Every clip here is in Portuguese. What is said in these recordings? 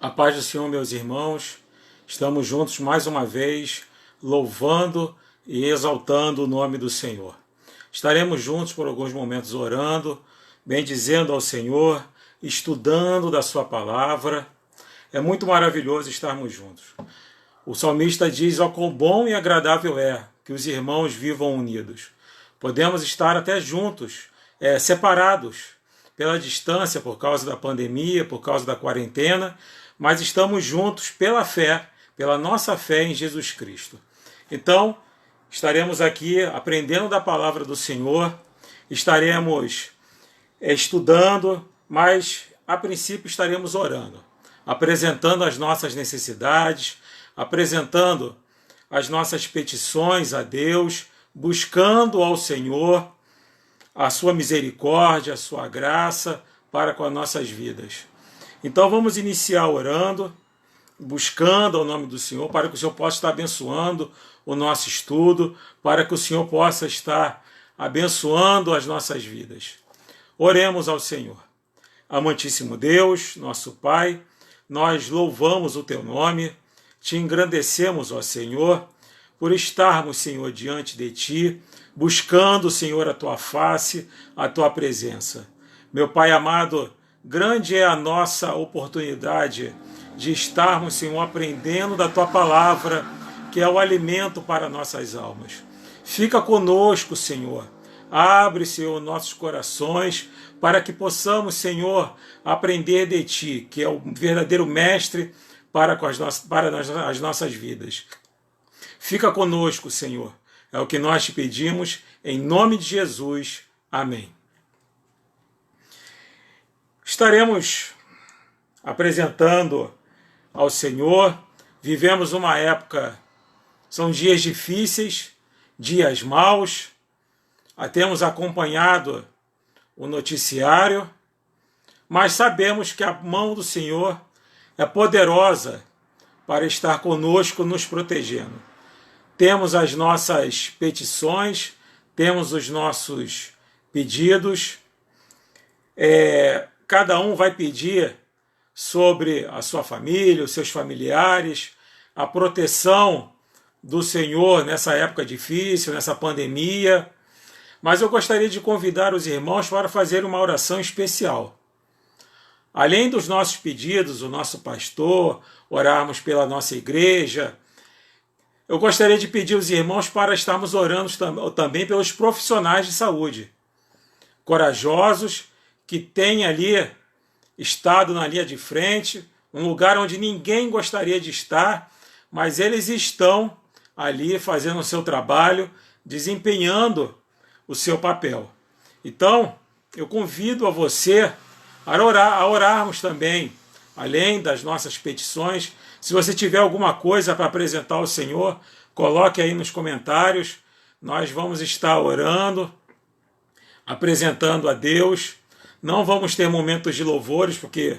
A paz do Senhor, meus irmãos, estamos juntos mais uma vez, louvando e exaltando o nome do Senhor. Estaremos juntos por alguns momentos orando, bendizendo ao Senhor, estudando da sua palavra. É muito maravilhoso estarmos juntos. O salmista diz: ó, quão bom e agradável é que os irmãos vivam unidos. Podemos estar até juntos, separados pela distância, por causa da pandemia, por causa da quarentena, mas estamos juntos pela fé, pela nossa fé em Jesus Cristo. Então, estaremos aqui aprendendo da palavra do Senhor, estaremos estudando, mas a princípio estaremos orando, apresentando as nossas necessidades, apresentando as nossas petições a Deus, buscando ao Senhor a sua misericórdia, a sua graça para com as nossas vidas. Então vamos iniciar orando, buscando ao nome do Senhor, para que o Senhor possa estar abençoando o nosso estudo, para que o Senhor possa estar abençoando as nossas vidas. Oremos ao Senhor. Amantíssimo Deus, nosso Pai, nós louvamos o Teu nome, te engrandecemos, ó Senhor, por estarmos, Senhor, diante de Ti, buscando, Senhor, a Tua face, a Tua presença. Meu Pai amado, grande é a nossa oportunidade de estarmos, Senhor, aprendendo da Tua palavra, que é o alimento para nossas almas. Fica conosco, Senhor. Abre, Senhor, nossos corações para que possamos, Senhor, aprender de Ti, que é o verdadeiro mestre para as nossas vidas. Fica conosco, Senhor. É o que nós te pedimos, em nome de Jesus. Amém. Estaremos apresentando ao Senhor. Vivemos uma época, são dias difíceis, dias maus. Temos acompanhado o noticiário, mas sabemos que a mão do Senhor é poderosa para estar conosco, nos protegendo. Temos as nossas petições, temos os nossos pedidos. Cada um vai pedir sobre a sua família, os seus familiares, a proteção do Senhor nessa época difícil, nessa pandemia. Mas eu gostaria de convidar os irmãos para fazer uma oração especial. Além dos nossos pedidos, o nosso pastor, orarmos pela nossa igreja, eu gostaria de pedir aos irmãos para estarmos orando também pelos profissionais de saúde, corajosos, que têm ali estado na linha de frente, um lugar onde ninguém gostaria de estar, mas eles estão ali fazendo o seu trabalho, desempenhando o seu papel. Então, eu convido a você a orarmos também, além das nossas petições. Se você tiver alguma coisa para apresentar ao Senhor, coloque aí nos comentários. Nós vamos estar orando, apresentando a Deus. Não vamos ter momentos de louvores, porque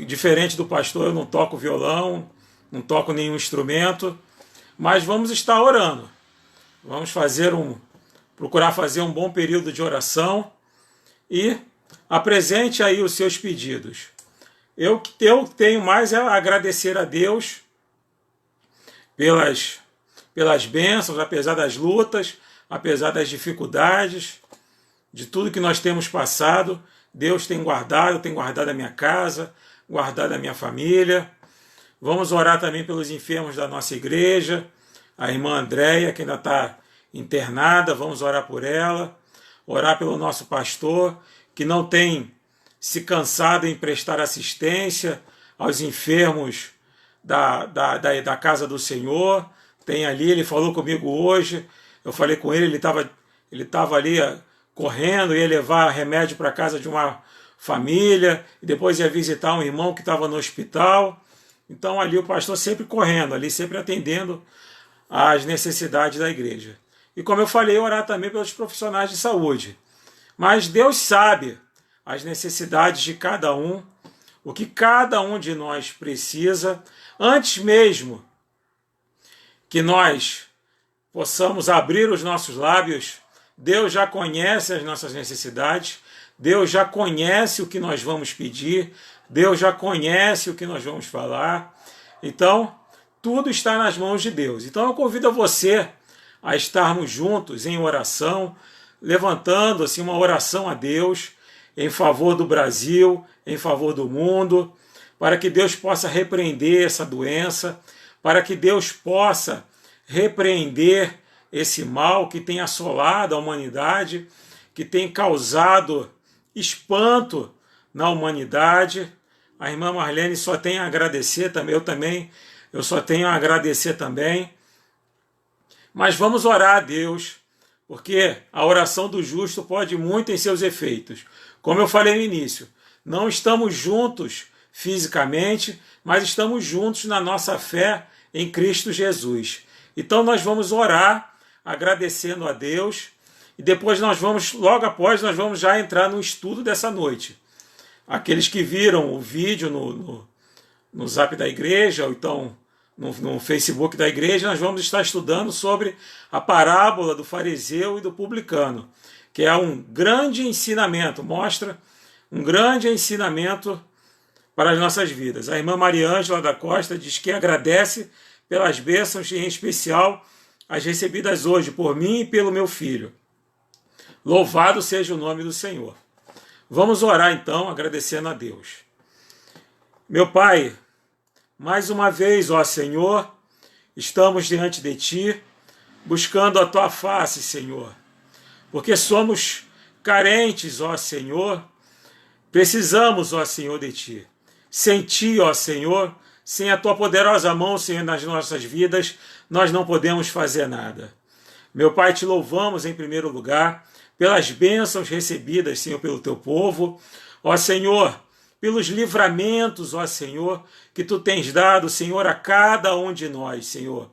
diferente do pastor, eu não toco violão, não toco nenhum instrumento, mas vamos estar orando. Vamos procurar fazer um bom período de oração e apresente aí os seus pedidos. Eu tenho mais a agradecer a Deus pelas bênçãos, apesar das lutas, apesar das dificuldades, de tudo que nós temos passado. Deus tem guardado a minha casa, guardado a minha família. Vamos orar também pelos enfermos da nossa igreja, a irmã Andréia, que ainda está internada, vamos orar por ela, orar pelo nosso pastor, que não tem se cansado em prestar assistência aos enfermos da casa do Senhor. Tem ali, ele falou comigo hoje, eu falei com ele, ele estava ali correndo, ia levar remédio para casa de uma família, e depois ia visitar um irmão que estava no hospital. Então ali o pastor sempre correndo, ali sempre atendendo às necessidades da igreja. E como eu falei, orar também pelos profissionais de saúde. Mas Deus sabe as necessidades de cada um, o que cada um de nós precisa, antes mesmo que nós possamos abrir os nossos lábios. Deus já conhece as nossas necessidades, Deus já conhece o que nós vamos pedir, Deus já conhece o que nós vamos falar. Então, tudo está nas mãos de Deus. Então, eu convido a você a estarmos juntos em oração, levantando assim uma oração a Deus em favor do Brasil, em favor do mundo, para que Deus possa repreender essa doença, para que Deus possa repreender esse mal que tem assolado a humanidade, que tem causado espanto na humanidade. A irmã Marlene só tem a agradecer também, eu só tenho a agradecer também. Mas vamos orar a Deus, porque a oração do justo pode muito em seus efeitos. Como eu falei no início, não estamos juntos fisicamente, mas estamos juntos na nossa fé em Cristo Jesus. Então nós vamos orar agradecendo a Deus e depois logo após, nós vamos já entrar no estudo dessa noite. Aqueles que viram o vídeo no Zap da igreja, ou então no Facebook da igreja, nós vamos estar estudando sobre a parábola do fariseu e do publicano, que é um grande ensinamento, mostra um grande ensinamento para as nossas vidas. A irmã Maria Ângela da Costa diz que agradece pelas bênçãos, em especial as recebidas hoje por mim e pelo meu filho. Louvado seja o nome do Senhor. Vamos orar então, agradecendo a Deus. Meu Pai, mais uma vez, ó Senhor, estamos diante de Ti, buscando a Tua face, Senhor, porque somos carentes, ó Senhor, precisamos, ó Senhor, de Ti. Sem Ti, ó Senhor, sem a Tua poderosa mão, Senhor, nas nossas vidas, nós não podemos fazer nada. Meu Pai, Te louvamos em primeiro lugar pelas bênçãos recebidas, Senhor, pelo Teu povo, ó Senhor, pelos livramentos, ó Senhor, que Tu tens dado, Senhor, a cada um de nós, Senhor.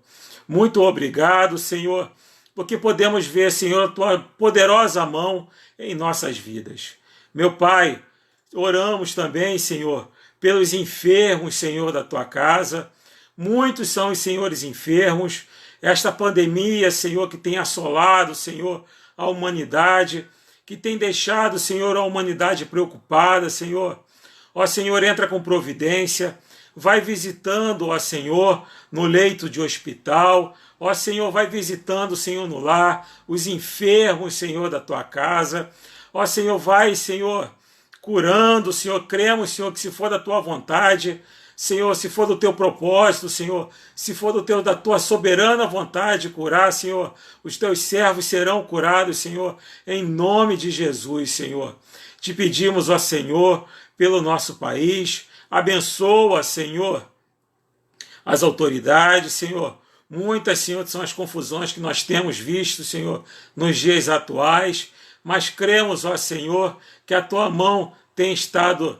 Muito obrigado, Senhor, porque podemos ver, Senhor, a Tua poderosa mão em nossas vidas. Meu Pai, oramos também, Senhor, pelos enfermos, Senhor, da Tua casa. Muitos são os senhores enfermos. Esta pandemia, Senhor, que tem assolado, Senhor, a humanidade, que tem deixado, Senhor, a humanidade preocupada, Senhor. Ó Senhor, entra com providência, vai visitando, ó Senhor, no leito de hospital, ó Senhor, vai visitando, Senhor, no lar, os enfermos, Senhor, da Tua casa, ó Senhor, vai, Senhor, curando, Senhor, cremos, Senhor, que se for da Tua vontade, Senhor, se for do Teu propósito, Senhor, se for da Tua soberana vontade curar, Senhor, os Teus servos serão curados, Senhor, em nome de Jesus, Senhor. Te pedimos, ó Senhor, pelo nosso país, abençoa, Senhor, as autoridades, Senhor. Muitas, Senhor, são as confusões que nós temos visto, Senhor, nos dias atuais, mas cremos, ó Senhor, que a Tua mão tem estado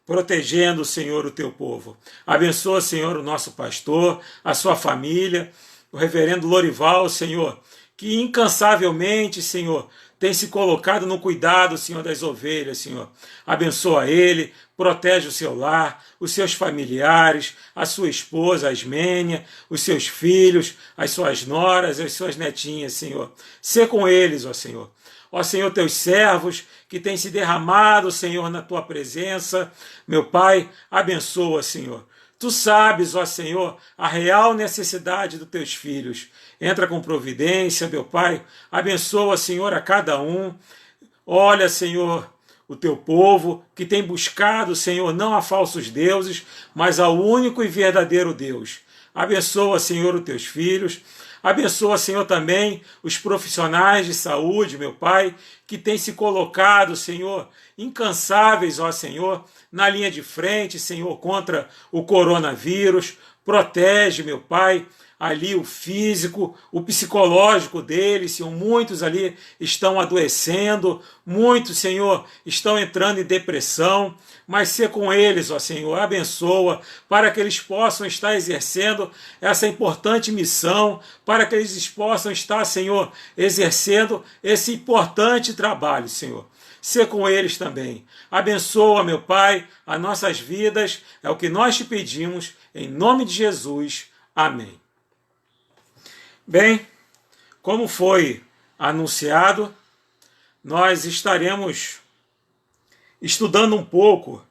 protegendo, Senhor, o Teu povo. Abençoa, Senhor, o nosso pastor, a sua família, o reverendo Lorival, Senhor, que incansavelmente, Senhor, tem se colocado no cuidado, Senhor, das ovelhas, Senhor. Abençoa ele, protege o seu lar, os seus familiares, a sua esposa, a Ismênia, os seus filhos, as suas noras, as suas netinhas, Senhor. Sê com eles, ó Senhor. Ó Senhor, Teus servos que têm se derramado, Senhor, na Tua presença. Meu Pai, abençoa, Senhor. Tu sabes, ó Senhor, a real necessidade dos Teus filhos. Entra com providência, meu Pai. Abençoa, Senhor, a cada um. Olha, Senhor, o Teu povo que tem buscado, Senhor, não a falsos deuses, mas ao único e verdadeiro Deus. Abençoa, Senhor, os Teus filhos. Abençoa, Senhor, também os profissionais de saúde, meu Pai, que têm se colocado, Senhor, incansáveis, ó Senhor, na linha de frente, Senhor, contra o coronavírus. Protege, meu Pai, ali o físico, o psicológico deles, Senhor. Muitos ali estão adoecendo, muitos, Senhor, estão entrando em depressão, mas sê com eles, ó Senhor, abençoa, para que eles possam estar exercendo essa importante missão, para que eles possam estar, Senhor, exercendo esse importante trabalho, Senhor. Sê com eles também. Abençoa, meu Pai, as nossas vidas, é o que nós te pedimos, em nome de Jesus. Amém. Bem, como foi anunciado, nós estaremos estudando um pouco.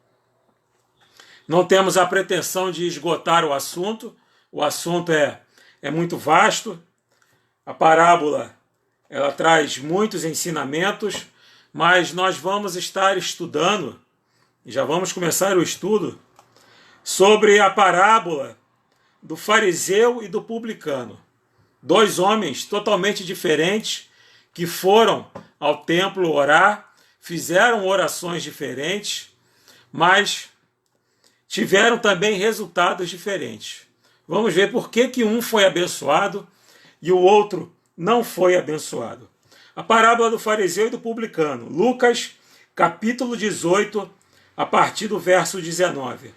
Não temos a pretensão de esgotar o assunto é muito vasto. A parábola ela traz muitos ensinamentos, mas nós vamos estar estudando, e já vamos começar o estudo, sobre a parábola do fariseu e do publicano. Dois homens totalmente diferentes que foram ao templo orar, fizeram orações diferentes, mas tiveram também resultados diferentes. Vamos ver por que um foi abençoado e o outro não foi abençoado. A parábola do fariseu e do publicano. Lucas, capítulo 18, a partir do verso 19.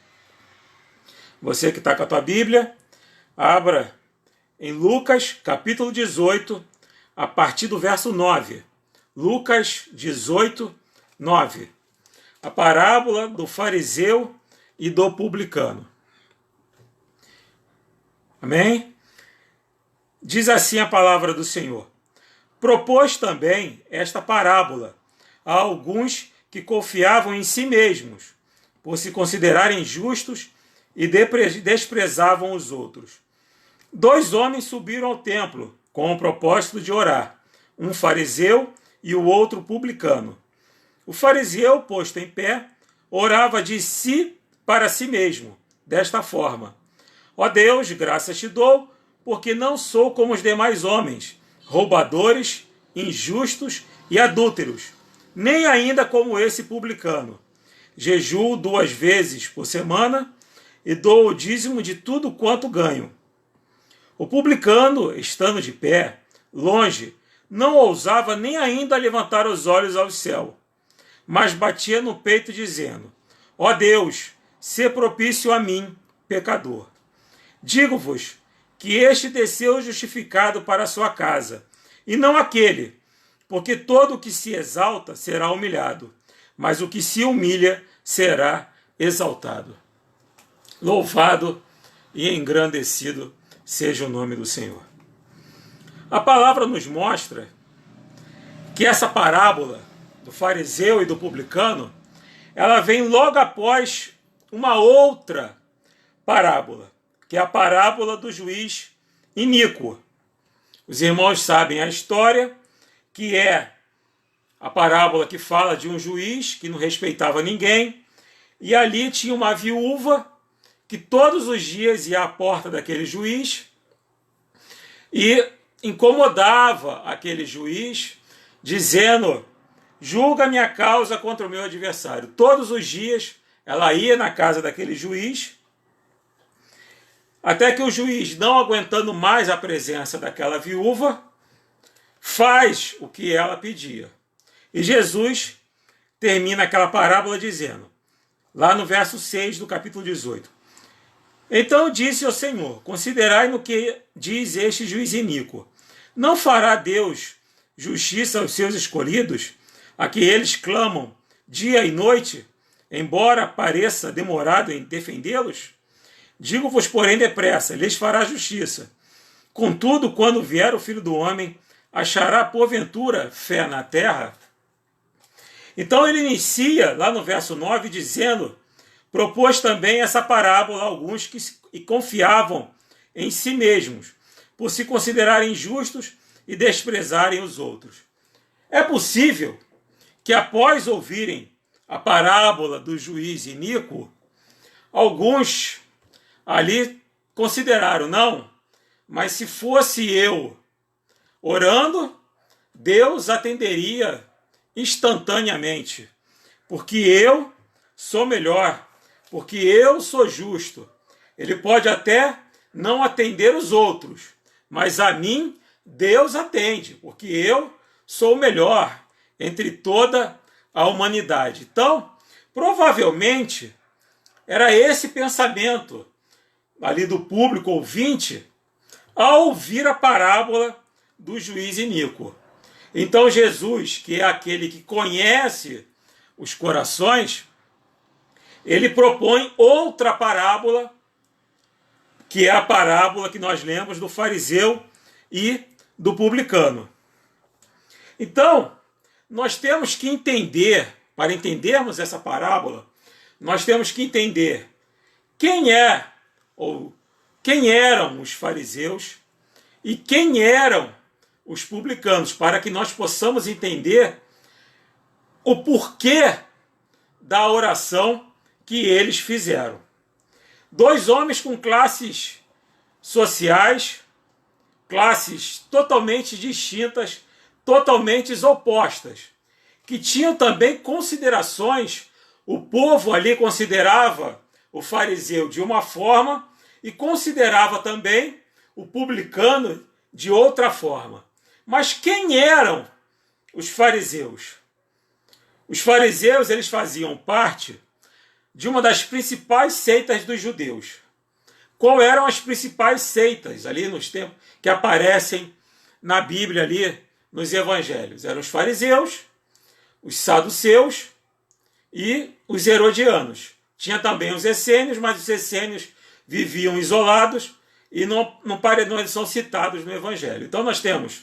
Você que está com a tua Bíblia, abra em Lucas, capítulo 18, a partir do verso 9. Lucas 18, 9. A parábola do fariseu e do publicano. Amém? Diz assim a palavra do Senhor. Propôs também esta parábola a alguns que confiavam em si mesmos, por se considerarem justos e desprezavam os outros. Dois homens subiram ao templo com o propósito de orar, um fariseu e o outro publicano. O fariseu, posto em pé, orava de si para si mesmo, desta forma: Ó Deus, graças te dou, porque não sou como os demais homens, roubadores, injustos e adúlteros, nem ainda como esse publicano. Jejuo 2 vezes por semana e dou o dízimo de tudo quanto ganho. O publicano, estando de pé, longe, não ousava nem ainda levantar os olhos ao céu, mas batia no peito dizendo: Ó Deus, sê propício a mim, pecador. Digo-vos que este desceu justificado para a sua casa, e não aquele, porque todo o que se exalta será humilhado, mas o que se humilha será exaltado. Louvado e engrandecido seja o nome do Senhor. A palavra nos mostra que essa parábola do fariseu e do publicano, ela vem logo após uma outra parábola, que é a parábola do juiz iníquo. Os irmãos sabem a história, que é a parábola que fala de um juiz que não respeitava ninguém, e ali tinha uma viúva que todos os dias ia à porta daquele juiz e incomodava aquele juiz, dizendo: julga minha causa contra o meu adversário. Todos os dias ela ia na casa daquele juiz, até que o juiz, não aguentando mais a presença daquela viúva, faz o que ela pedia. E Jesus termina aquela parábola dizendo, lá no verso 6 do capítulo 18: Então disse ao Senhor: considerai no que diz este juiz iníquo. Não fará Deus justiça aos seus escolhidos, a que eles clamam dia e noite, embora pareça demorado em defendê-los? Digo-vos, porém, depressa, lhes fará justiça. Contudo, quando vier o Filho do Homem, achará porventura fé na terra? Então ele inicia lá no verso 9 dizendo: propôs também essa parábola a alguns que confiavam em si mesmos, por se considerarem justos e desprezarem os outros. É possível que, após ouvirem a parábola do juiz iníquo, alguns ali consideraram: não, mas se fosse eu orando, Deus atenderia instantaneamente, porque eu sou melhor, porque eu sou justo. Ele pode até não atender os outros, mas a mim Deus atende, porque eu sou o melhor entre toda a humanidade. Então, provavelmente, era esse pensamento ali do público ouvinte ao ouvir a parábola do juiz iníquo. Então Jesus, que é aquele que conhece os corações, ele propõe outra parábola, que é a parábola que nós lemos do fariseu e do publicano. Então, nós temos que entender para entendermos essa parábola, nós temos que entender quem eram os fariseus e quem eram os publicanos, para que nós possamos entender o porquê da oração que eles fizeram. Dois homens com classes sociais, classes totalmente distintas, totalmente opostas, que tinham também considerações. O povo ali considerava o fariseu de uma forma e considerava também o publicano de outra forma. Mas quem eram os fariseus? Os fariseus, eles faziam parte de uma das principais seitas dos judeus. Qual eram as principais seitas ali nos tempos que aparecem na Bíblia ali nos evangelhos? Eram os fariseus, os saduceus e os herodianos. Tinha também os essênios, mas os essênios viviam isolados e não são citados no evangelho. Então nós temos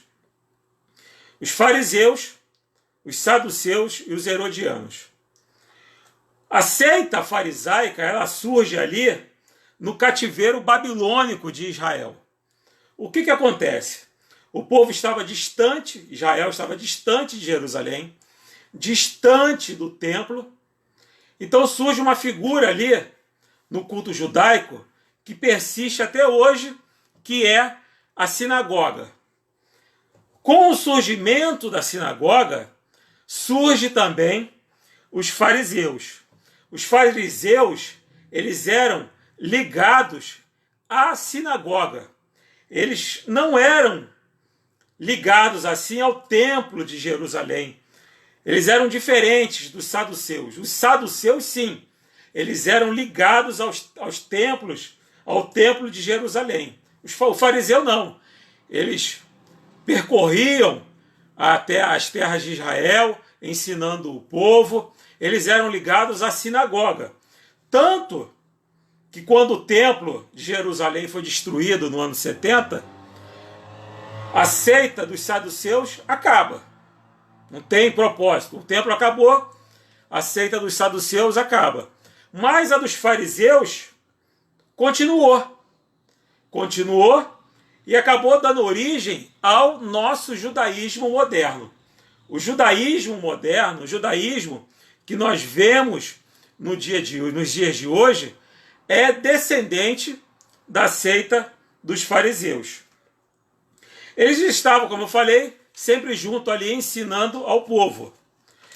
os fariseus, os saduceus e os herodianos. A seita farisaica, ela surge ali no cativeiro babilônico de Israel. O que acontece? O povo estava distante, Israel estava distante de Jerusalém, distante do templo. Então surge uma figura ali no culto judaico que persiste até hoje, que é a sinagoga. Com o surgimento da sinagoga, surge também os fariseus. Os fariseus, eles eram ligados à sinagoga. Eles não eram ligados assim ao templo de Jerusalém. Eles eram diferentes dos saduceus. Os saduceus, sim, eles eram ligados aos templos, ao templo de Jerusalém. O fariseu não. Eles percorriam até as terras de Israel, ensinando o povo. Eles eram ligados à sinagoga. Tanto que quando o templo de Jerusalém foi destruído no ano 70, a seita dos saduceus acaba. Não tem propósito. O templo acabou, a seita dos saduceus acaba. Mas a dos fariseus continuou. Continuou e acabou dando origem ao nosso judaísmo moderno. O judaísmo moderno, o judaísmo que nós vemos nos dias de hoje, é descendente da seita dos fariseus. Eles estavam, como eu falei, sempre junto ali ensinando ao povo.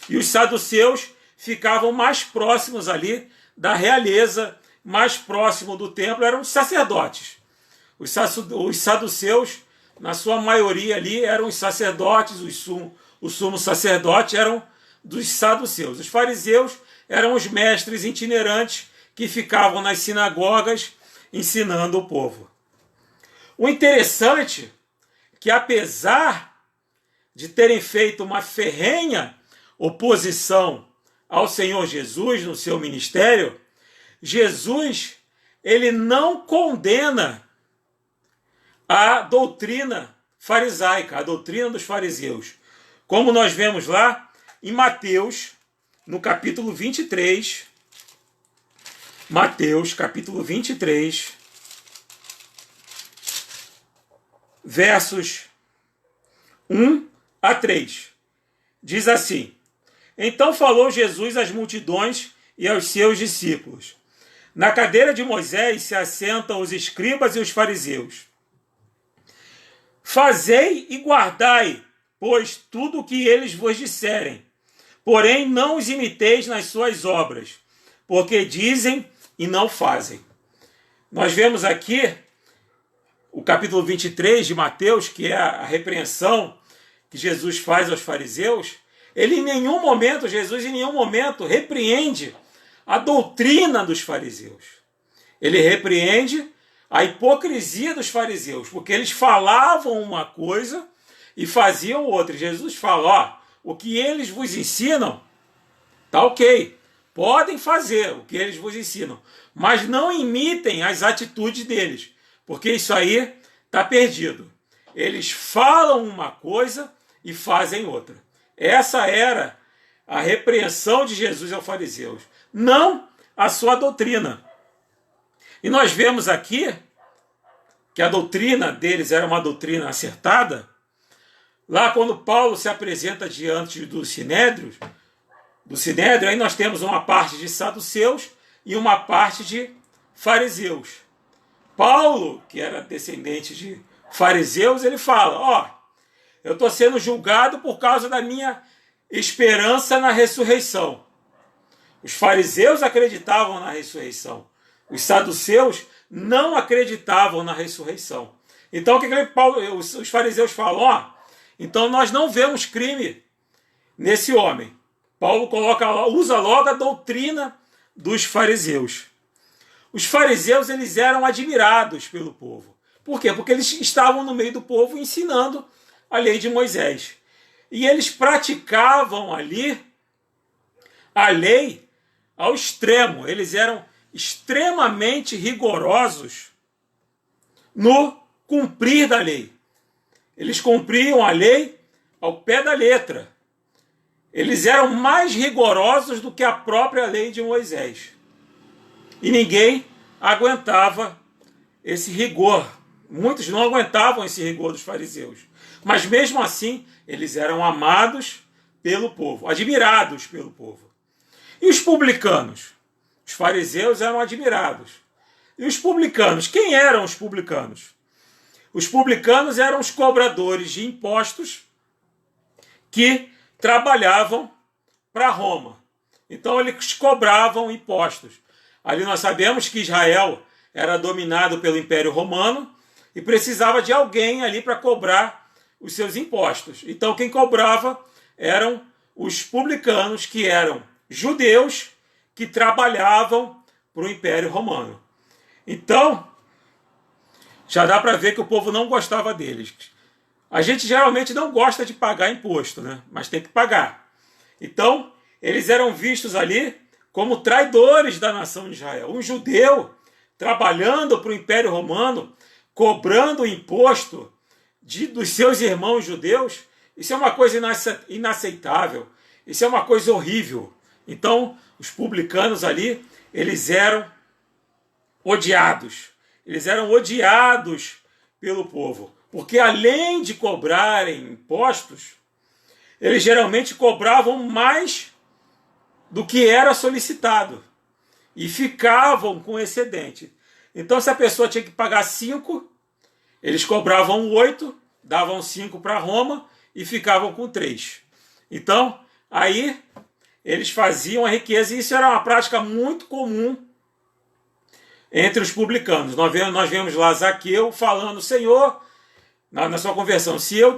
E os saduceus ficavam mais próximos ali da realeza, mais próximo do templo, eram os sacerdotes. Os saduceus, na sua maioria ali, eram os sacerdotes, o sumo sacerdote eram dos saduceus. Os fariseus eram os mestres itinerantes que ficavam nas sinagogas ensinando o povo. O interessante é que, apesar de terem feito uma ferrenha oposição ao Senhor Jesus no seu ministério, Jesus, ele não condena a doutrina farisaica, a doutrina dos fariseus. Como nós vemos lá em Mateus, no capítulo 23, Mateus, capítulo 23, versos 1 a 3. Diz assim: Então falou Jesus às multidões e aos seus discípulos. Na cadeira de Moisés se assentam os escribas e os fariseus. Fazei e guardai, pois, tudo o que eles vos disserem. Porém, não os imiteis nas suas obras, porque dizem e não fazem. Nós vemos aqui o capítulo 23 de Mateus, que é a repreensão que Jesus faz aos fariseus. Jesus em nenhum momento repreende a doutrina dos fariseus. Ele repreende a hipocrisia dos fariseus, porque eles falavam uma coisa e faziam outra. Jesus fala, o que eles vos ensinam, tá ok, podem fazer o que eles vos ensinam, mas não imitem as atitudes deles, porque isso aí está perdido. Eles falam uma coisa e fazem outra. Essa era a repreensão de Jesus aos fariseus, não a sua doutrina. E nós vemos aqui que a doutrina deles era uma doutrina acertada. Lá quando Paulo se apresenta diante do Sinédrio, aí nós temos uma parte de saduceus e uma parte de fariseus. Paulo, que era descendente de fariseus, ele fala, eu estou sendo julgado por causa da minha esperança na ressurreição. Os fariseus acreditavam na ressurreição. Os saduceus não acreditavam na ressurreição. Então, o que os fariseus falam? Então nós não vemos crime nesse homem. Paulo usa logo a doutrina dos fariseus. Os fariseus, eles eram admirados pelo povo. Por quê? Porque eles estavam no meio do povo ensinando a lei de Moisés. E eles praticavam ali a lei ao extremo. Eles eram extremamente rigorosos no cumprir da lei. Eles cumpriam a lei ao pé da letra. Eles eram mais rigorosos do que a própria lei de Moisés. E ninguém aguentava esse rigor. Muitos não aguentavam esse rigor dos fariseus. Mas mesmo assim, eles eram amados pelo povo, admirados pelo povo. E os publicanos? Os fariseus eram admirados. E os publicanos? Quem eram os publicanos? Os publicanos eram os cobradores de impostos que trabalhavam para Roma. Então eles cobravam impostos. Ali nós sabemos que Israel era dominado pelo Império Romano e precisava de alguém ali para cobrar os seus impostos. Então quem cobrava eram os publicanos, que eram judeus que trabalhavam para o Império Romano. Então, já dá para ver que o povo não gostava deles. A gente geralmente não gosta de pagar imposto, né? Mas tem que pagar. Então, eles eram vistos ali como traidores da nação de Israel. Um judeu trabalhando para o Império Romano, cobrando o imposto dos seus irmãos judeus, isso é uma coisa inaceitável. Isso é uma coisa horrível. Então, os publicanos ali, eles eram odiados. Eles eram odiados pelo povo. Porque além de cobrarem impostos, eles geralmente cobravam mais do que era solicitado. E ficavam com excedente. Então, se a pessoa tinha que pagar 5, eles cobravam 8, davam 5 para Roma e ficavam com 3. Então, aí eles faziam a riqueza, e isso era uma prática muito comum entre os publicanos. Nós vemos lá Zaqueu falando: Senhor, na sua conversão, se eu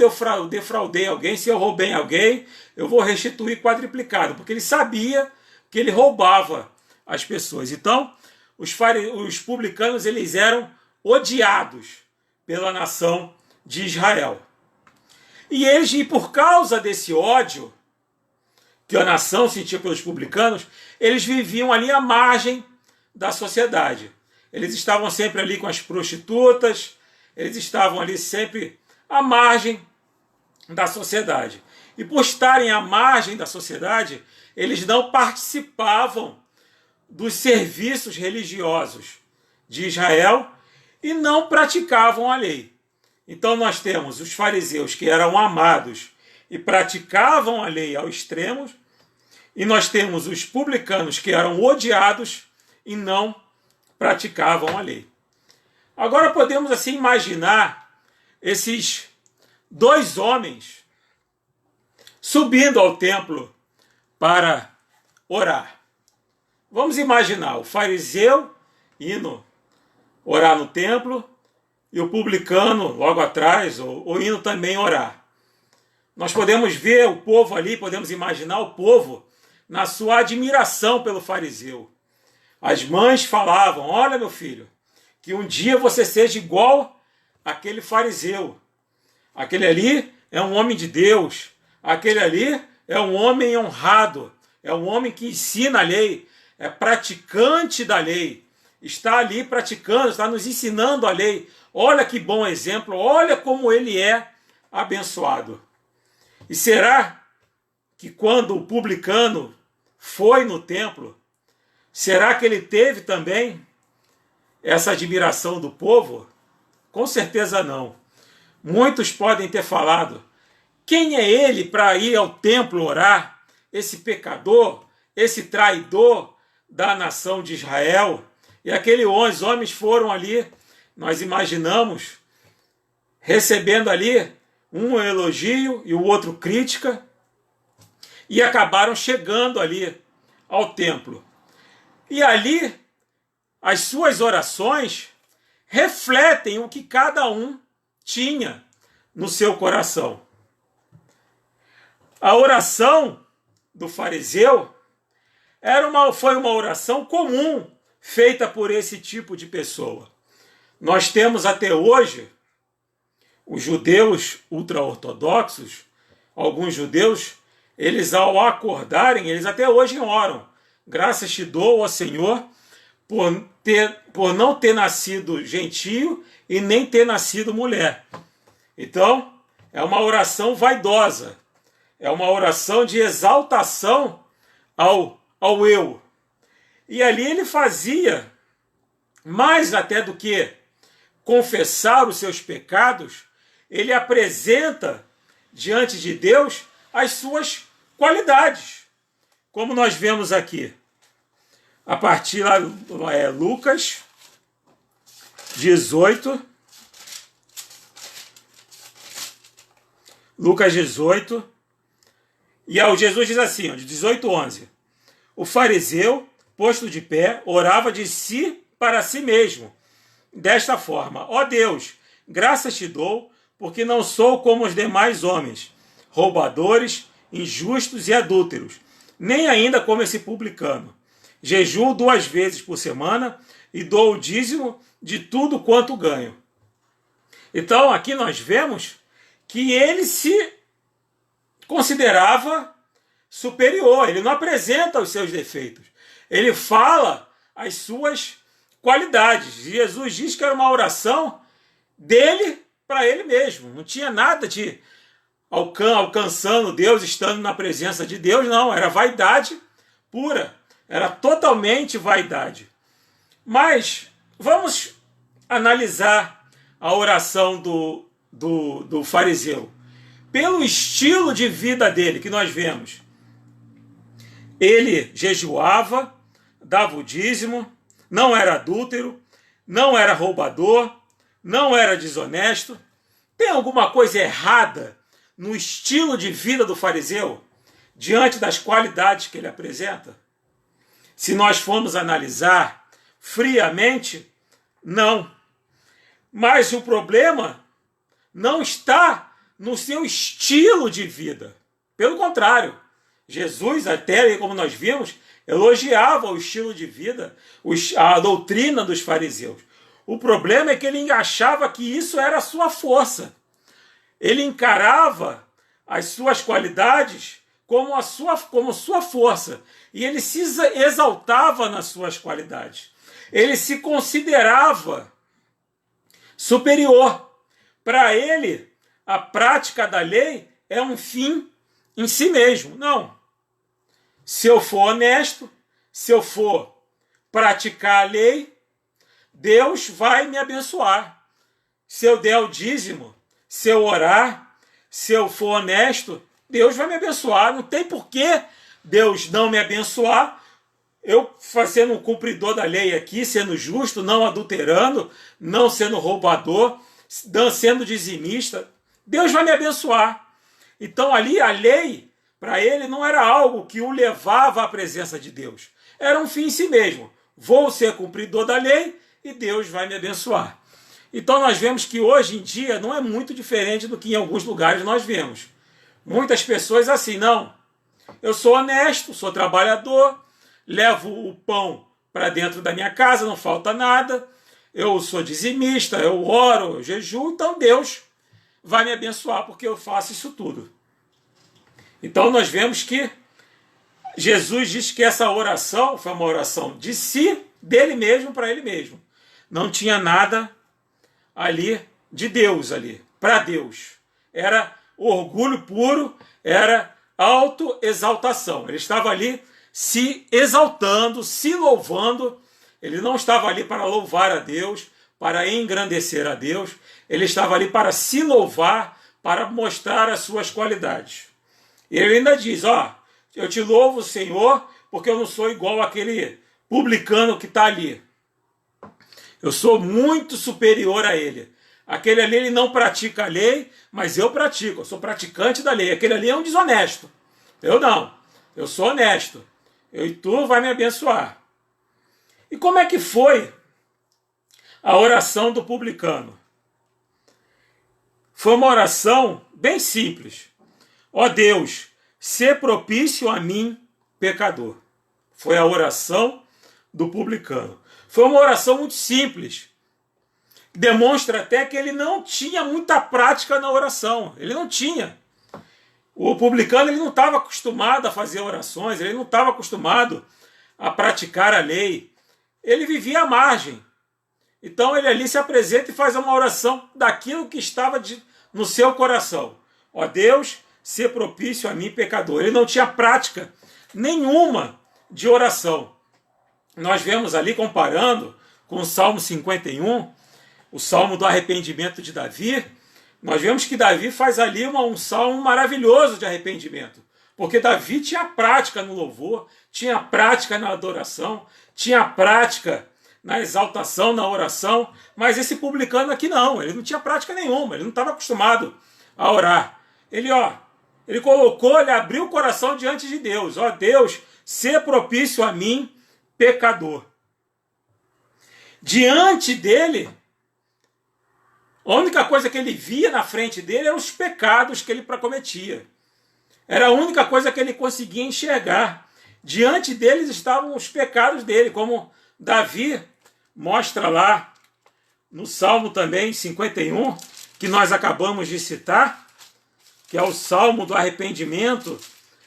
defraudei alguém, se eu roubei alguém, eu vou restituir quadriplicado, porque ele sabia que ele roubava as pessoas. Então, os publicanos, eles eram odiados pela nação de Israel. E por causa desse ódio que a nação sentia pelos publicanos, eles viviam ali à margem da sociedade. Eles estavam sempre ali com as prostitutas, eles estavam ali sempre à margem da sociedade. E por estarem à margem da sociedade, eles não participavam dos serviços religiosos de Israel e não praticavam a lei. Então nós temos os fariseus, que eram amados e praticavam a lei ao extremo, e nós temos os publicanos, que eram odiados e não praticavam a lei. Agora podemos assim imaginar esses dois homens subindo ao templo para orar. Vamos imaginar o fariseu indo orar no templo e o publicano logo atrás, ou indo também orar. Nós podemos ver o povo ali, podemos imaginar o povo na sua admiração pelo fariseu. As mães falavam: olha, meu filho, que um dia você seja igual àquele fariseu. Aquele ali é um homem de Deus. Aquele ali é um homem honrado. É um homem que ensina a lei. É praticante da lei. Está ali praticando, está nos ensinando a lei. Olha que bom exemplo. Olha como ele é abençoado. E será que quando o publicano foi no templo, será que ele teve também essa admiração do povo? Com certeza não. Muitos podem ter falado: quem é ele para ir ao templo orar? Esse pecador, esse traidor da nação de Israel. E aqueles homens foram ali, nós imaginamos, recebendo ali um elogio e o outro crítica, e acabaram chegando ali ao templo. E ali, as suas orações refletem o que cada um tinha no seu coração. A oração do fariseu foi uma oração comum feita por esse tipo de pessoa. Nós temos até hoje os judeus ultra-ortodoxos, alguns judeus, eles ao acordarem, eles até hoje oram: graças te dou, ó Senhor, por não ter nascido gentio e nem ter nascido mulher. Então, é uma oração vaidosa, é uma oração de exaltação ao eu. E ali ele fazia, mais até do que confessar os seus pecados, ele apresenta diante de Deus as suas qualidades, como nós vemos aqui. A partir lá, Lucas 18. Lucas 18. E Jesus diz assim, de 18:11. O fariseu, posto de pé, orava de si para si mesmo, desta forma: ó Deus, graças te dou, porque não sou como os demais homens, roubadores, injustos e adúlteros, nem ainda como esse publicano. Jejuo 2 vezes por semana e dou o dízimo de tudo quanto ganho. Então aqui nós vemos que ele se considerava superior, ele não apresenta os seus defeitos, ele fala as suas qualidades. Jesus diz que era uma oração dele para ele mesmo, não tinha nada de alcançando Deus, estando na presença de Deus, não, era vaidade pura, era totalmente vaidade. Mas vamos analisar a oração do fariseu. Pelo estilo de vida dele que nós vemos, ele jejuava, dava o dízimo, não era adúltero, não era roubador, não era desonesto. Tem alguma coisa errada no estilo de vida do fariseu diante das qualidades que ele apresenta? Se nós formos analisar friamente, não. Mas o problema não está no seu estilo de vida. Pelo contrário, Jesus, até como nós vimos, elogiava o estilo de vida, a doutrina dos fariseus. O problema é que ele achava que isso era a sua força. Ele encarava as suas qualidades como sua força. E ele se exaltava nas suas qualidades. Ele se considerava superior. Para ele, a prática da lei é um fim em si mesmo. Não. Se eu for honesto, se eu for praticar a lei, Deus vai me abençoar. Se eu der o dízimo, se eu orar, se eu for honesto, Deus vai me abençoar. Não tem por que Deus não me abençoar. Eu sendo um cumpridor da lei aqui, sendo justo, não adulterando, não sendo roubador, sendo dizimista, Deus vai me abençoar. Então ali a lei, para ele, não era algo que o levava à presença de Deus. Era um fim em si mesmo. Vou ser cumpridor da lei e Deus vai me abençoar. Então nós vemos que hoje em dia não é muito diferente do que em alguns lugares nós vemos. Muitas pessoas assim, não, eu sou honesto, sou trabalhador, levo o pão para dentro da minha casa, não falta nada, eu sou dizimista, eu oro, eu jejuo, então Deus vai me abençoar porque eu faço isso tudo. Então nós vemos que Jesus diz que essa oração foi uma oração de si, dele mesmo, para ele mesmo. Não tinha nada ali de Deus ali, para Deus. Era orgulho puro, era autoexaltação. Ele estava ali se exaltando, se louvando. Ele não estava ali para louvar a Deus, para engrandecer a Deus. Ele estava ali para se louvar, para mostrar as suas qualidades. E ele ainda diz, eu te louvo, Senhor, porque eu não sou igual àquele publicano que está ali. Eu sou muito superior a ele. Aquele ali, ele não pratica a lei, mas eu pratico. Eu sou praticante da lei. Aquele ali é um desonesto. Eu não. Eu sou honesto. E tu vai me abençoar. E como é que foi a oração do publicano? Foi uma oração bem simples. Ó Deus, sê propício a mim, pecador. Foi a oração do publicano. Foi uma oração muito simples. Demonstra até que ele não tinha muita prática na oração. Ele não tinha. O publicano, ele não estava acostumado a fazer orações, ele não estava acostumado a praticar a lei. Ele vivia à margem. Então ele ali se apresenta e faz uma oração daquilo que estava no seu coração. Ó Deus, sê propício a mim, pecador. Ele não tinha prática nenhuma de oração. Nós vemos ali, comparando com o Salmo 51, o Salmo do arrependimento de Davi, nós vemos que Davi faz ali um salmo maravilhoso de arrependimento. Porque Davi tinha prática no louvor, tinha prática na adoração, tinha prática na exaltação, na oração, mas esse publicano aqui não, ele não tinha prática nenhuma, ele não estava acostumado a orar. Ele colocou, ele abriu o coração diante de Deus. Ó Deus, sê propício a mim, pecador. Diante dele, a única coisa que ele via na frente dele eram os pecados que ele cometia. Era a única coisa que ele conseguia enxergar. Diante deles estavam os pecados dele, como Davi mostra lá no Salmo também 51, que nós acabamos de citar, que é o Salmo do arrependimento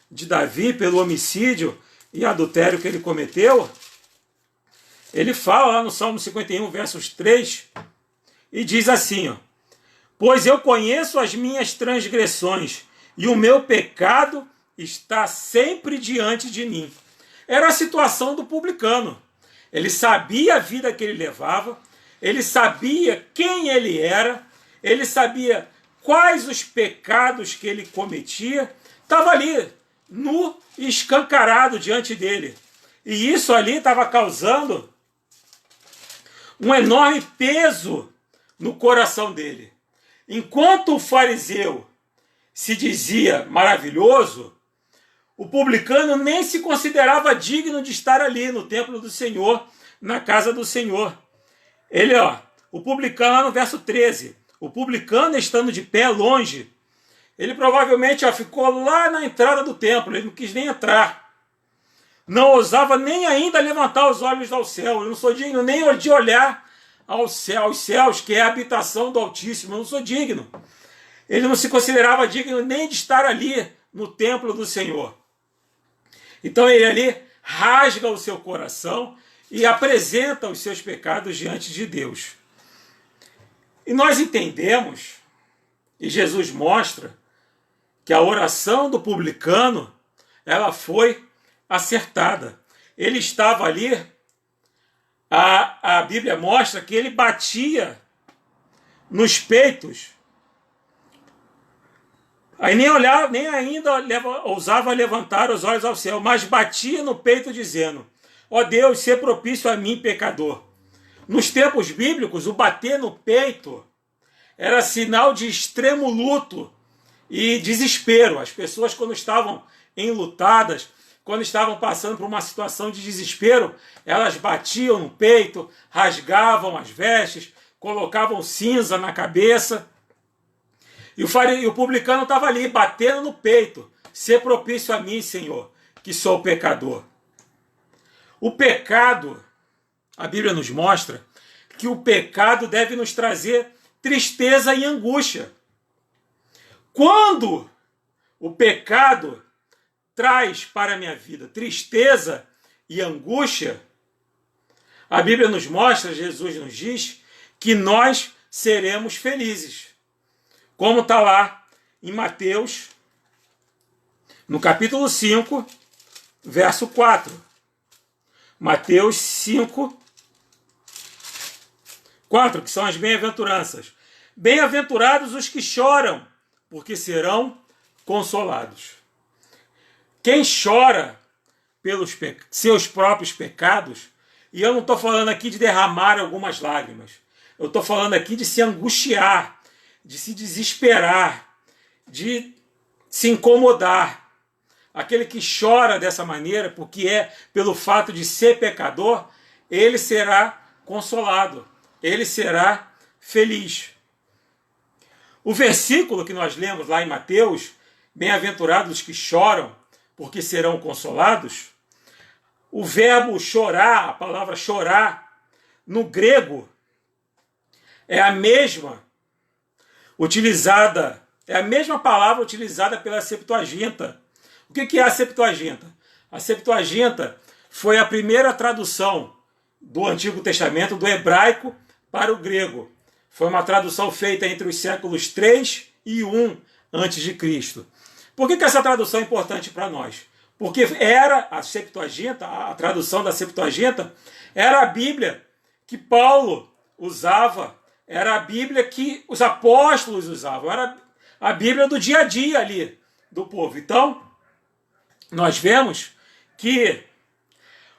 de Davi pelo homicídio e adultério que ele cometeu. Ele fala lá no Salmo 51, versos 3, e diz assim, pois eu conheço as minhas transgressões, e o meu pecado está sempre diante de mim. Era a situação do publicano. Ele sabia a vida que ele levava, ele sabia quem ele era, ele sabia quais os pecados que ele cometia, estava ali, nu e escancarado diante dele. E isso ali estava causando um enorme peso no coração dele. Enquanto o fariseu se dizia maravilhoso, o publicano nem se considerava digno de estar ali no templo do Senhor, na casa do Senhor. Ele, o publicano, no verso 13, o publicano estando de pé longe, ele provavelmente ficou lá na entrada do templo, ele não quis nem entrar. Não ousava nem ainda levantar os olhos ao céu. Eu não sou digno nem de olhar aos céus, que é a habitação do Altíssimo. Eu não sou digno. Ele não se considerava digno nem de estar ali no templo do Senhor. Então ele ali rasga o seu coração e apresenta os seus pecados diante de Deus. E nós entendemos, e Jesus mostra, que a oração do publicano, ela foi acertada. Ele estava ali, a Bíblia mostra que ele batia nos peitos, aí nem olhava, nem ainda ousava levantar os olhos ao céu, mas batia no peito dizendo, ó Deus, sê propício a mim, pecador. Nos tempos bíblicos, o bater no peito era sinal de extremo luto e desespero. As pessoas, quando estavam enlutadas, quando estavam passando por uma situação de desespero, elas batiam no peito, rasgavam as vestes, colocavam cinza na cabeça. E o publicano estava ali, batendo no peito. Sê propício a mim, Senhor, que sou pecador. O pecado, a Bíblia nos mostra, que o pecado deve nos trazer tristeza e angústia. Quando o pecado traz para a minha vida tristeza e angústia, a Bíblia nos mostra, Jesus nos diz, que nós seremos felizes. Como está lá em Mateus No capítulo 5, verso 4. Mateus 5, 4, que são as bem-aventuranças. Bem-aventurados os que choram, porque serão consolados. Quem chora pelos seus próprios pecados, e eu não estou falando aqui de derramar algumas lágrimas, eu estou falando aqui de se angustiar, de se desesperar, de se incomodar. Aquele que chora dessa maneira, porque é pelo fato de ser pecador, ele será consolado, ele será feliz. O versículo que nós lemos lá em Mateus, bem-aventurados os que choram, porque serão consolados, o verbo chorar, a palavra chorar, no grego, é a mesma utilizada, é a mesma palavra utilizada pela Septuaginta. O que é a Septuaginta? A Septuaginta foi a primeira tradução do Antigo Testamento, do hebraico para o grego. Foi uma tradução feita entre os séculos 3 e 1 a.C. Por que essa tradução é importante para nós? Porque era a Septuaginta, a tradução da Septuaginta, era a Bíblia que Paulo usava, era a Bíblia que os apóstolos usavam, era a Bíblia do dia a dia ali do povo. Então, nós vemos que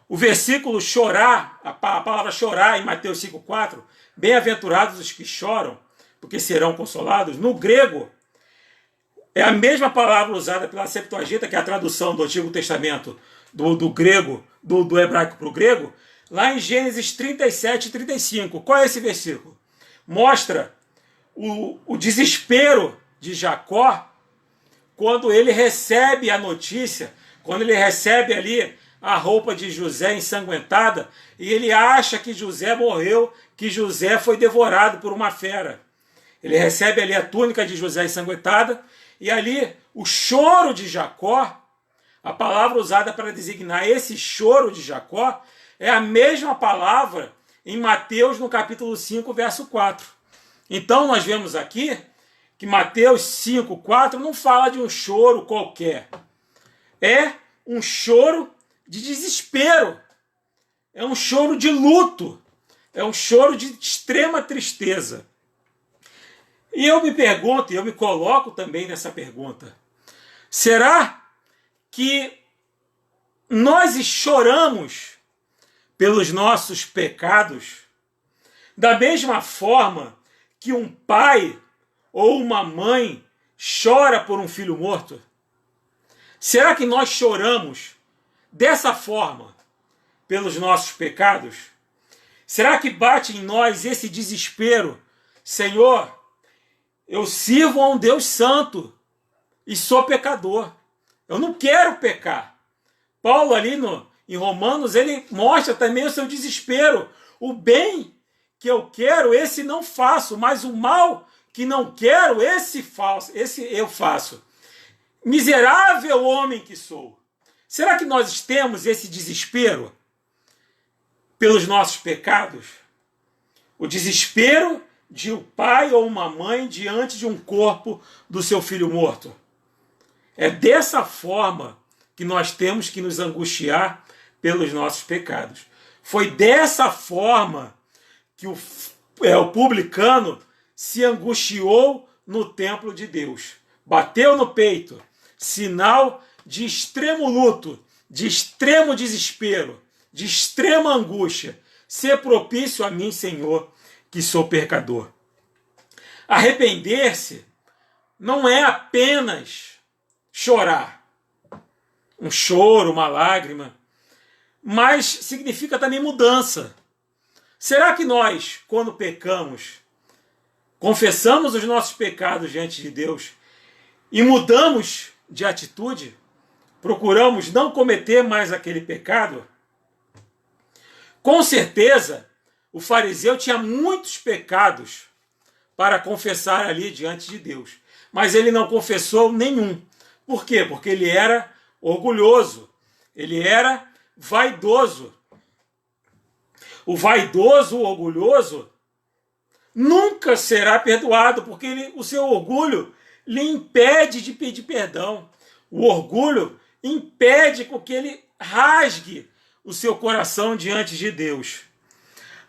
o versículo chorar, a palavra chorar em Mateus 5,4, bem-aventurados os que choram, porque serão consolados, no grego, é a mesma palavra usada pela Septuaginta, que é a tradução do Antigo Testamento do grego, do hebraico para o grego, lá em Gênesis 37 e 35. Qual é esse versículo? Mostra o desespero de Jacó quando ele recebe a notícia, quando ele recebe ali a roupa de José ensanguentada, e ele acha que José morreu, que José foi devorado por uma fera. Ele recebe ali a túnica de José ensanguentada, e ali o choro de Jacó, a palavra usada para designar esse choro de Jacó, é a mesma palavra em Mateus no capítulo 5, verso 4. Então nós vemos aqui que Mateus 5, 4 não fala de um choro qualquer. É um choro de desespero. É um choro de luto. É um choro de extrema tristeza. E eu me pergunto, e eu me coloco também nessa pergunta, será que nós choramos pelos nossos pecados da mesma forma que um pai ou uma mãe chora por um filho morto? Será que nós choramos dessa forma pelos nossos pecados? Será que bate em nós esse desespero? Senhor, eu sirvo a um Deus santo e sou pecador. Eu não quero pecar. Paulo ali em Romanos, ele mostra também o seu desespero. O bem que eu quero, esse não faço, mas o mal que não quero, esse eu faço. Miserável homem que sou. Será que nós temos esse desespero pelos nossos pecados? O desespero de um pai ou uma mãe diante de um corpo do seu filho morto. É dessa forma que nós temos que nos angustiar pelos nossos pecados. Foi dessa forma que o publicano se angustiou no templo de Deus. Bateu no peito, sinal de extremo luto, de extremo desespero, de extrema angústia. Ser propício a mim, Senhor, que sou pecador. Arrepender-se não é apenas chorar, um choro, uma lágrima, mas significa também mudança. Será que nós, quando pecamos, confessamos os nossos pecados diante de Deus e mudamos de atitude? Procuramos não cometer mais aquele pecado? Com certeza, o fariseu tinha muitos pecados para confessar ali diante de Deus, mas ele não confessou nenhum. Por quê? Porque ele era orgulhoso, ele era vaidoso. O vaidoso, o orgulhoso, nunca será perdoado, porque o seu orgulho lhe impede de pedir perdão. O orgulho impede com que ele rasgue o seu coração diante de Deus.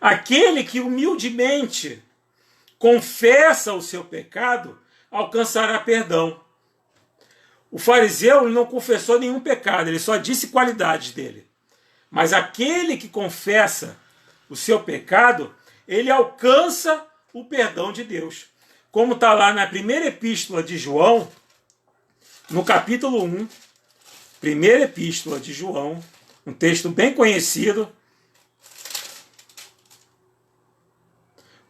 Aquele que humildemente confessa o seu pecado alcançará perdão. O fariseu não confessou nenhum pecado, ele só disse qualidades dele. Mas aquele que confessa o seu pecado, ele alcança o perdão de Deus. Como está lá na primeira epístola de João, no capítulo 1, primeira epístola de João, um texto bem conhecido.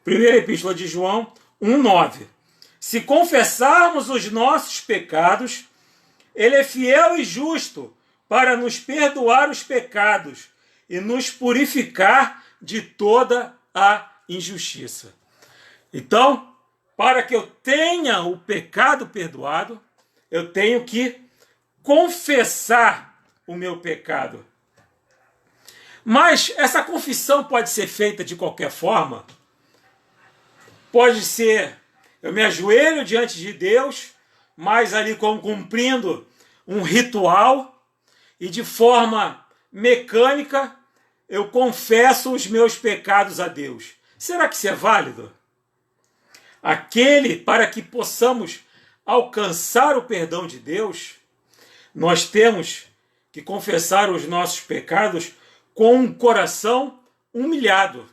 Primeira epístola de João 1:9. Se confessarmos os nossos pecados, ele é fiel e justo para nos perdoar os pecados e nos purificar de toda a injustiça. Então, para que eu tenha o pecado perdoado, eu tenho que confessar o meu pecado. Mas essa confissão pode ser feita de qualquer forma. Pode ser, eu me ajoelho diante de Deus, mas ali como cumprindo um ritual, e de forma mecânica eu confesso os meus pecados a Deus. Será que isso é válido? Para que possamos alcançar o perdão de Deus, nós temos que confessar os nossos pecados com um coração humilhado.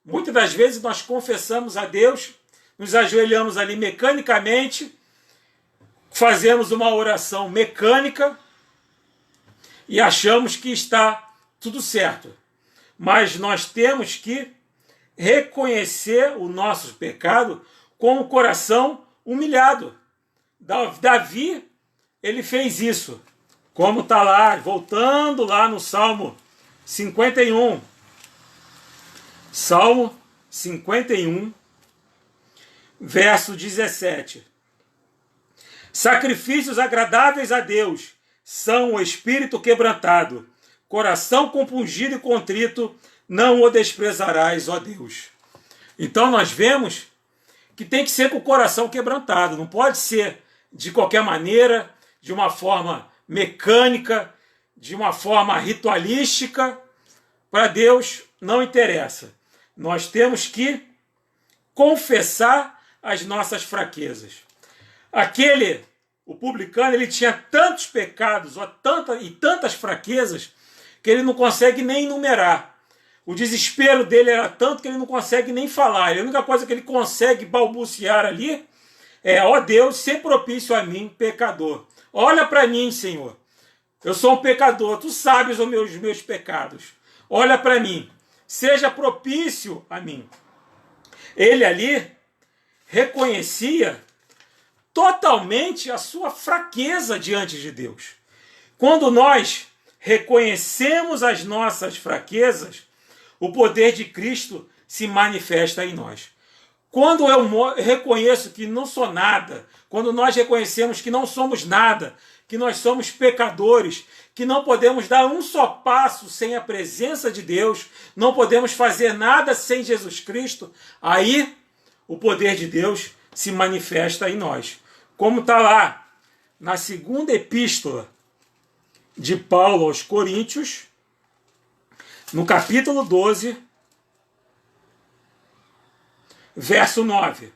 Muitas das vezes nós confessamos a Deus, nos ajoelhamos ali mecanicamente, fazemos uma oração mecânica e achamos que está tudo certo. Mas nós temos que reconhecer o nosso pecado com o coração humilhado. Davi, ele fez isso, como está lá, voltando lá no Salmo 51. Salmo 51, verso 17. Sacrifícios agradáveis a Deus são o espírito quebrantado, coração compungido e contrito, não o desprezarás, ó Deus. Então nós vemos que tem que ser com o coração quebrantado, não pode ser de qualquer maneira, de uma forma mecânica, de uma forma ritualística. Para Deus não interessa. Nós temos que confessar as nossas fraquezas. O publicano, ele tinha tantos pecados e tantas fraquezas que ele não consegue nem enumerar. O desespero dele era tanto que ele não consegue nem falar. A única coisa que ele consegue balbuciar ali é: ó Deus, sê propício a mim, pecador. Olha para mim, Senhor. Eu sou um pecador, tu sabes os meus pecados. Olha para mim, seja propício a mim. Ele ali reconhecia totalmente a sua fraqueza diante de Deus. Quando nós reconhecemos as nossas fraquezas, o poder de Cristo se manifesta em nós. Quando eu reconheço que não sou nada, quando nós reconhecemos que não somos nada, que nós somos pecadores, que não podemos dar um só passo sem a presença de Deus, não podemos fazer nada sem Jesus Cristo, aí o poder de Deus se manifesta em nós. Como está lá na segunda epístola de Paulo aos Coríntios, no capítulo 12, verso 9,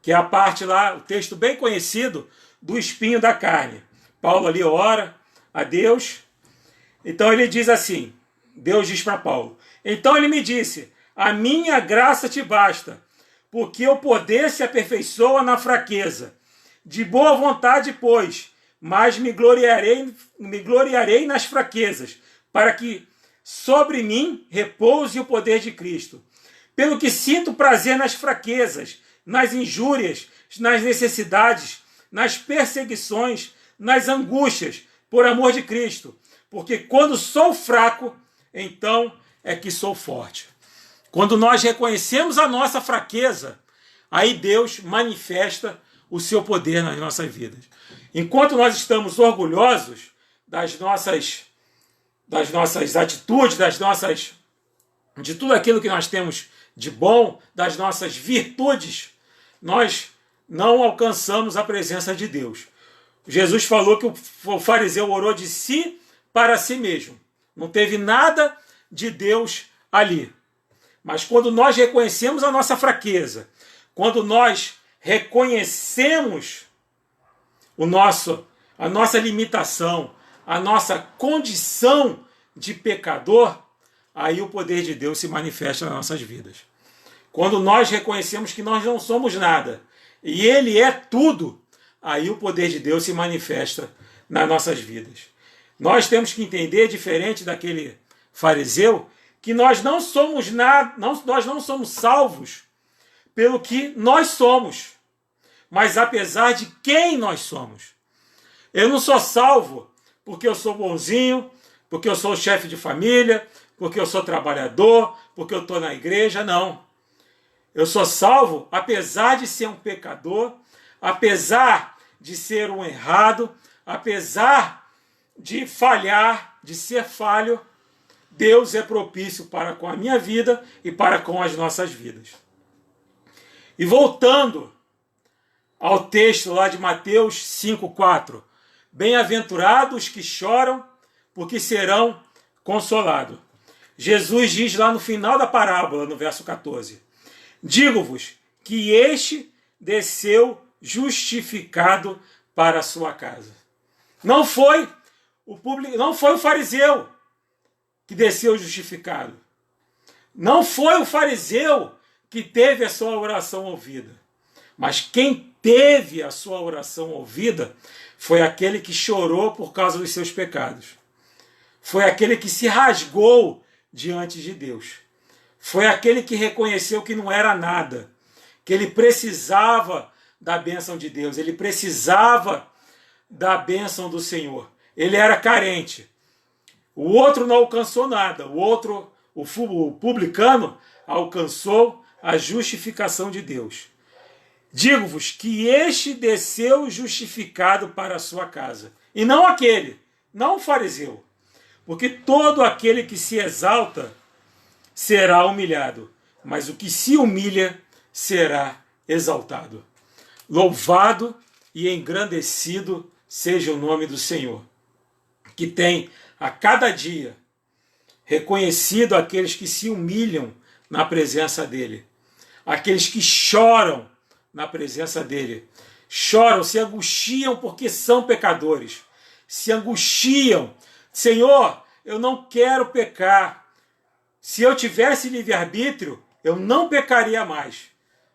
que é a parte lá, o texto bem conhecido do espinho da carne. Paulo ali ora a Deus, então ele diz assim, Deus diz para Paulo: então ele me disse, a minha graça te basta, porque o poder se aperfeiçoa na fraqueza. De boa vontade, pois, mas me gloriarei nas fraquezas, para que sobre mim repouse o poder de Cristo. Pelo que sinto prazer nas fraquezas, nas injúrias, nas necessidades, nas perseguições, nas angústias, por amor de Cristo. Porque quando sou fraco, então é que sou forte. Quando nós reconhecemos a nossa fraqueza, aí Deus manifesta o seu poder nas nossas vidas. Enquanto nós estamos orgulhosos das nossas atitudes, de tudo aquilo que nós temos de bom, das nossas virtudes, nós não alcançamos a presença de Deus. Jesus falou que o fariseu orou de si para si mesmo. Não teve nada de Deus ali. Mas quando nós reconhecemos a nossa fraqueza, quando nós reconhecemos a nossa limitação, a nossa condição de pecador, aí o poder de Deus se manifesta nas nossas vidas. Quando nós reconhecemos que nós não somos nada e Ele é tudo, aí o poder de Deus se manifesta nas nossas vidas. Nós temos que entender, diferente daquele fariseu, que nós não somos nada, nós não somos salvos pelo que nós somos, mas apesar de quem nós somos. Eu não sou salvo porque eu sou bonzinho, porque eu sou chefe de família, porque eu sou trabalhador, porque eu estou na igreja, não. Eu sou salvo apesar de ser um pecador, apesar de ser um errado, apesar de falhar, de ser falho. Deus é propício para com a minha vida e para com as nossas vidas. E voltando ao texto lá de Mateus 5,4. Bem-aventurados que choram, porque serão consolados. Jesus diz lá no final da parábola, no verso 14. Digo-vos que este desceu justificado para a sua casa. Não foi o fariseu que desceu justificado. Não foi o fariseu que teve a sua oração ouvida. Mas quem teve a sua oração ouvida foi aquele que chorou por causa dos seus pecados. Foi aquele que se rasgou diante de Deus. Foi aquele que reconheceu que não era nada, que ele precisava da bênção de Deus, ele precisava da bênção do Senhor. Ele era carente. O outro não alcançou nada. O publicano, alcançou a justificação de Deus. Digo-vos que este desceu justificado para a sua casa. E não aquele, não o fariseu. Porque todo aquele que se exalta será humilhado, mas o que se humilha será exaltado. Louvado e engrandecido seja o nome do Senhor, que tem a cada dia reconhecido aqueles que se humilham na presença dele, aqueles que choram na presença dele, choram, se angustiam porque são pecadores, se angustiam. Senhor, eu não quero pecar. Se eu tivesse livre-arbítrio, eu não pecaria mais.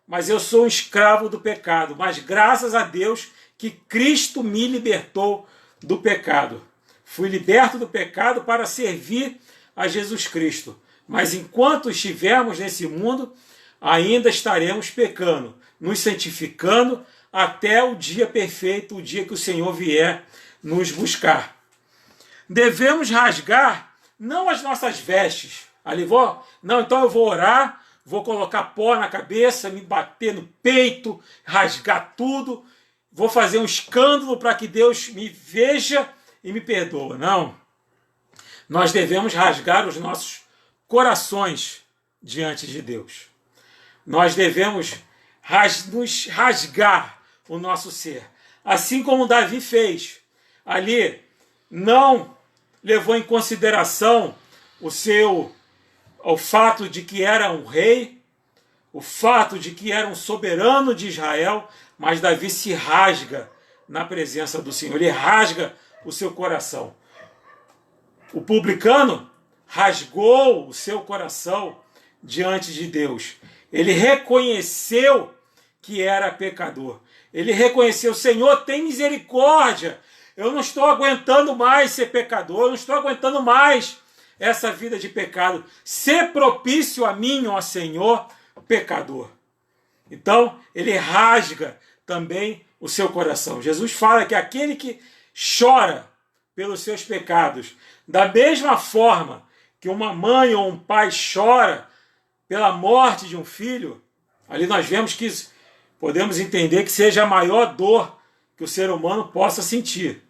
Mas eu sou um escravo do pecado. Mas graças a Deus que Cristo me libertou do pecado. Fui liberto do pecado para servir a Jesus Cristo. Mas enquanto estivermos nesse mundo, ainda estaremos pecando, nos santificando até o dia perfeito, o dia que o Senhor vier nos buscar. Devemos rasgar não as nossas vestes. Então eu vou orar, vou colocar pó na cabeça, me bater no peito, rasgar tudo, vou fazer um escândalo para que Deus me veja e me perdoa. Não. Nós devemos rasgar os nossos corações diante de Deus. Nós devemos nos rasgar o nosso ser. Assim como Davi fez. Ali não levou em consideração o fato de que era um rei, o fato de que era um soberano de Israel, mas Davi se rasga na presença do Senhor. Ele rasga o seu coração. O publicano rasgou o seu coração diante de Deus. Ele reconheceu que era pecador. Ele reconheceu: Senhor, tem misericórdia. Eu não estou aguentando mais ser pecador. Eu não estou aguentando mais essa vida de pecado. Ser propício a mim, ó Senhor, pecador. Então, ele rasga também o seu coração. Jesus fala que aquele que chora pelos seus pecados, da mesma forma que uma mãe ou um pai chora pela morte de um filho, ali nós vemos que podemos entender que seja a maior dor que o ser humano possa sentir.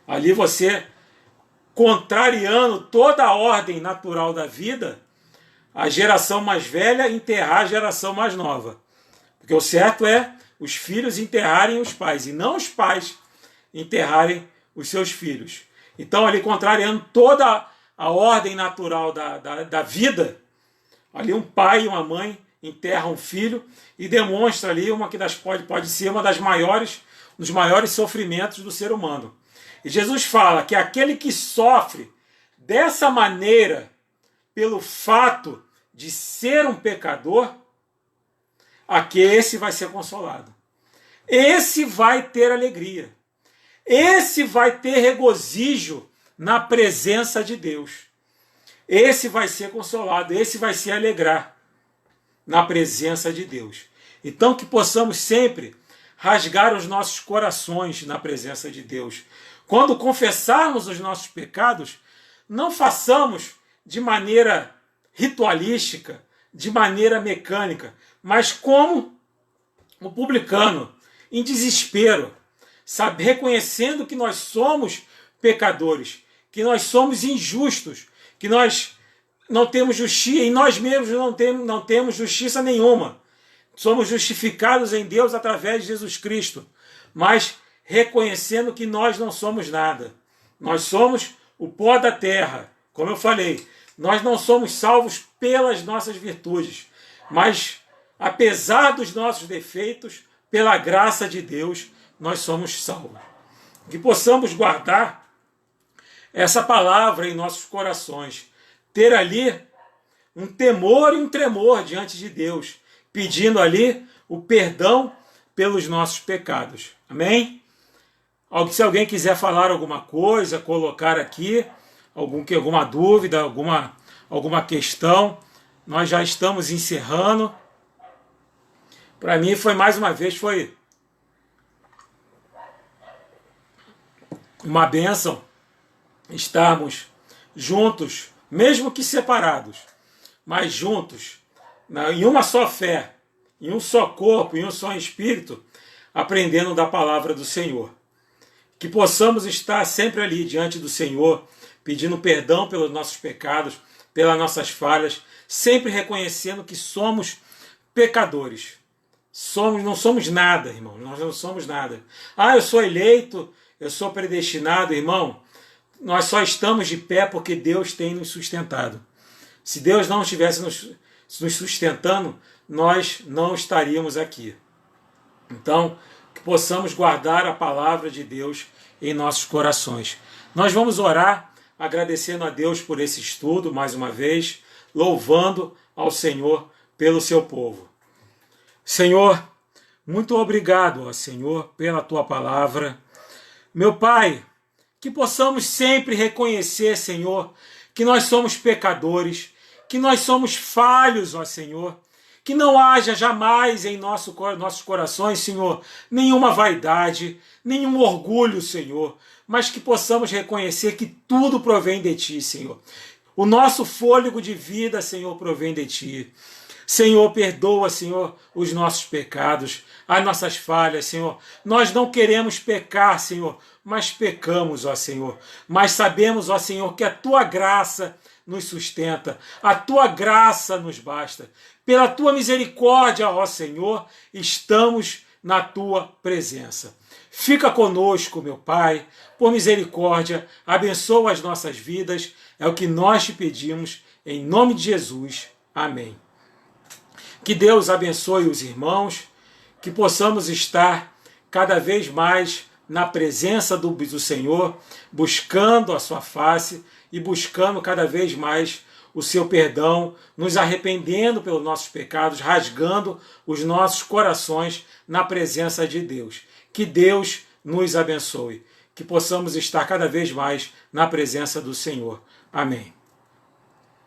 Ali você, contrariando toda a ordem natural da vida, a geração mais velha enterrar a geração mais nova. Porque o certo é os filhos enterrarem os pais, e não os pais enterrarem os seus filhos. Então, ali, contrariando toda a ordem natural da vida, ali um pai e uma mãe enterram um filho e demonstra ali pode ser uma dos maiores sofrimentos do ser humano. E Jesus fala que aquele que sofre dessa maneira, pelo fato de ser um pecador, esse vai ser consolado. Esse vai ter alegria. Esse vai ter regozijo na presença de Deus. Esse vai ser consolado, esse vai se alegrar na presença de Deus. Então que possamos sempre rasgar os nossos corações na presença de Deus. Quando confessarmos os nossos pecados, não façamos de maneira ritualística, de maneira mecânica, mas como o publicano, em desespero, sabe, reconhecendo que nós somos pecadores, que nós somos injustos, que nós não temos justiça, em nós mesmos não temos justiça nenhuma. Somos justificados em Deus através de Jesus Cristo, mas reconhecendo que nós não somos nada. Nós somos o pó da terra. Como eu falei, nós não somos salvos pelas nossas virtudes, mas apesar dos nossos defeitos, pela graça de Deus, nós somos salvos. Que possamos guardar essa palavra em nossos corações, ter ali um temor e um tremor diante de Deus, pedindo ali o perdão pelos nossos pecados. Amém? Se alguém quiser falar alguma coisa, colocar aqui alguma dúvida, alguma questão, nós já estamos encerrando. Para mim mais uma vez uma bênção estarmos juntos, mesmo que separados, mas juntos, em uma só fé, em um só corpo, em um só espírito, aprendendo da palavra do Senhor. Que possamos estar sempre ali diante do Senhor, pedindo perdão pelos nossos pecados, pelas nossas falhas, sempre reconhecendo que somos pecadores. Não somos nada, irmão. Nós não somos nada. Eu sou eleito, eu sou predestinado, irmão. Nós só estamos de pé porque Deus tem nos sustentado. Se Deus não estivesse nos sustentando, nós não estaríamos aqui. Então, que possamos guardar a palavra de Deus em nossos corações. Nós vamos orar, agradecendo a Deus por esse estudo, mais uma vez, louvando ao Senhor pelo seu povo. Senhor, muito obrigado, ó Senhor, pela tua palavra. Meu Pai, que possamos sempre reconhecer, Senhor, que nós somos pecadores, que nós somos falhos, ó Senhor, que não haja jamais em nossos corações, Senhor, nenhuma vaidade, nenhum orgulho, Senhor, mas que possamos reconhecer que tudo provém de Ti, Senhor. O nosso fôlego de vida, Senhor, provém de Ti. Senhor, perdoa, Senhor, os nossos pecados, as nossas falhas, Senhor. Nós não queremos pecar, Senhor, mas pecamos, ó Senhor. Mas sabemos, ó Senhor, que a Tua graça nos sustenta, a Tua graça nos basta. Pela Tua misericórdia, ó Senhor, estamos na Tua presença. Fica conosco, meu Pai, por misericórdia, abençoa as nossas vidas, é o que nós te pedimos, em nome de Jesus. Amém. Que Deus abençoe os irmãos, que possamos estar cada vez mais na presença do Senhor, buscando a sua face e buscando cada vez mais o seu perdão, nos arrependendo pelos nossos pecados, rasgando os nossos corações na presença de Deus. Que Deus nos abençoe, que possamos estar cada vez mais na presença do Senhor. Amém.